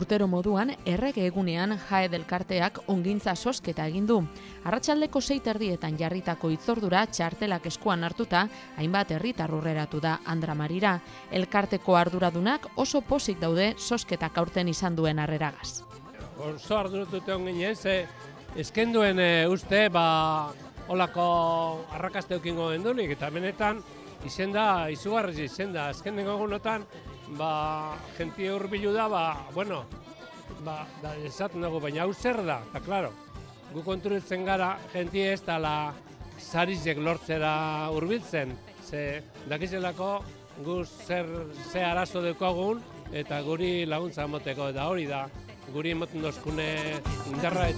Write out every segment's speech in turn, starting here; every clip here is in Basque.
Urtero moduan, errege egunean Jaed elkarteak ongintza sosketa egin du. Arratsaldeko 6:30 jarritako hitzordura txartelak eskuan hartuta, hainbat herritar hurreratu da Andramarira. Elkarteko arduradunak oso pozik daude sosketak aurten izan duen harreragaz. Oso arduratuta egon ginen, ze eskenduen uste, holako arrakaste eukingo gendunik, eta benetan izenda, izugarriz izenda, azken egunotan, jentie hurbilu da, esaten dugu, baina hau zer da, eta klaro, gu konturitzen gara, jentie ez dala sarizek lortzera hurbiltzen, ze dakizelako gu ze arazo deukagun, eta guri laguntza emoteko, eta hori da, guri emoten dozkune indarra.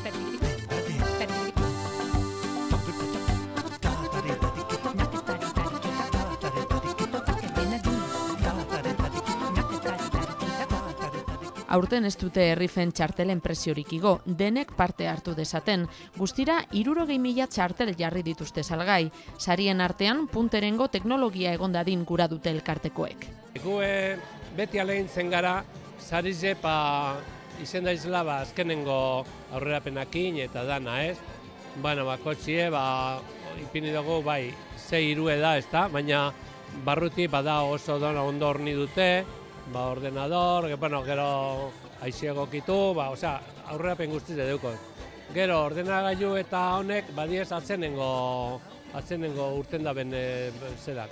Aurten ez dute herrifen txartelen presiorik igo, denek parte hartu dezaten. Guztira, 60.000 txartel jarri dituzte salgai. Sarien artean, punterengo teknologia egon dadin gura dute elkartekoek. Gu beti alegintzen gara, sarize izenda izla azkenengo aurrerapenakin eta dana, ez? Kotxie, ipini dugu, ze irue da, ez da? Baina barruti bada oso ondo horni dute, ordenador, gero aiziego kitu, aurrerapen guztiz eduko. Gero ordenagailu eta honek badiez atzenengo urten da ben zerak.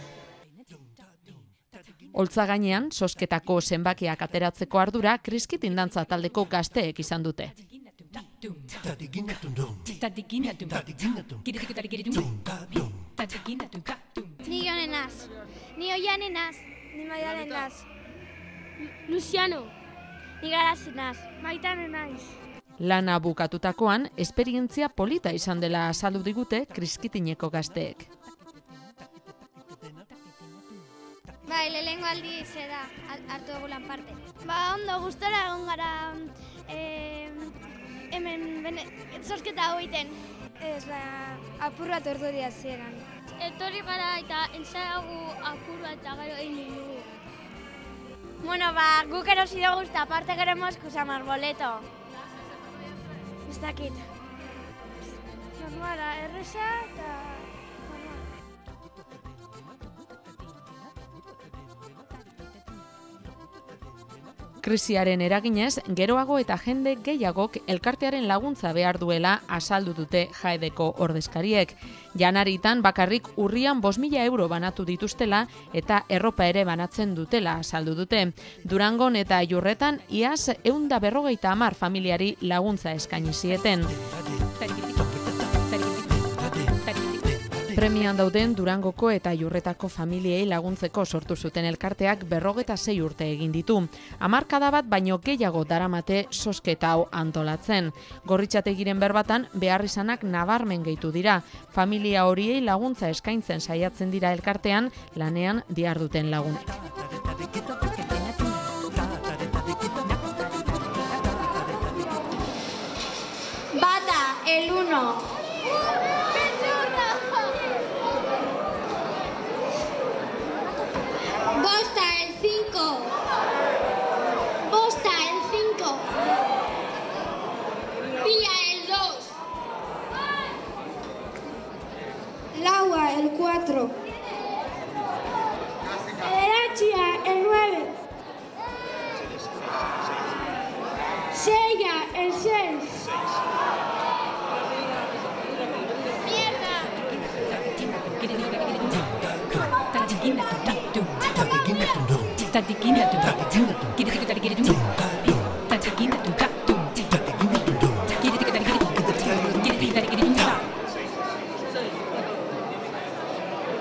Holtza gainean, sosketako zenbakiak ateratzeko ardura kriskitin dantza taldeko gazteek izan dute. Ni Jonen naz, ni Oianen naz, ni Maialen naz. Luciano, ni Garazen naz, Maitanen naiz. Lana bukatutakoan, esperientzia polita izan dela azaldu digute kriskitineko gazteek. Lehengo aldi da, hartu egulan parte. Ondo, gustora egon gara hemen zosketa hau egiten. Apur bat ordu diazieran. Etorri gara eta entzagu apur bat eta gero egin dugu. Guk erosi dugu eta aparte queremos usar boleto. Ez dakit. Normala, erresa eta... Krisiaren eraginez, geroago eta jende gehiagok elkartearen laguntza behar duela azaldu dute Jaedeko ordezkariek. Janaritan bakarrik urrian 5.000 euro banatu dituztela eta erropa ere banatzen dutela azaldu dute. Durangon eta Aiurretan iaz 150 familiari laguntza eskaini zieten. Premian dauden Durangoko eta Aiurretako familiei laguntzeko sortu zuten elkarteak 56 urte egin ditu. Hamarkada bat baino gehiago daramate sosketa hau antolatzen. Gorritxategiren berbatan beharrizanak nabarmen gehitu dira. Familia horiei laguntza eskaintzen saiatzen dira elkartean lanean diharduten lagunek. Bata, el 1. Bosta, el 5. Bosta, el 5. Pilla, el 2. Laua, el 4. Erachia, el 9. Sella, el 6.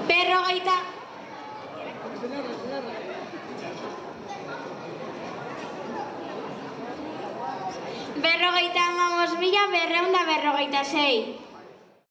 Berrogeita. Berrogeita 5.000 berrehun eta berrogeita 6.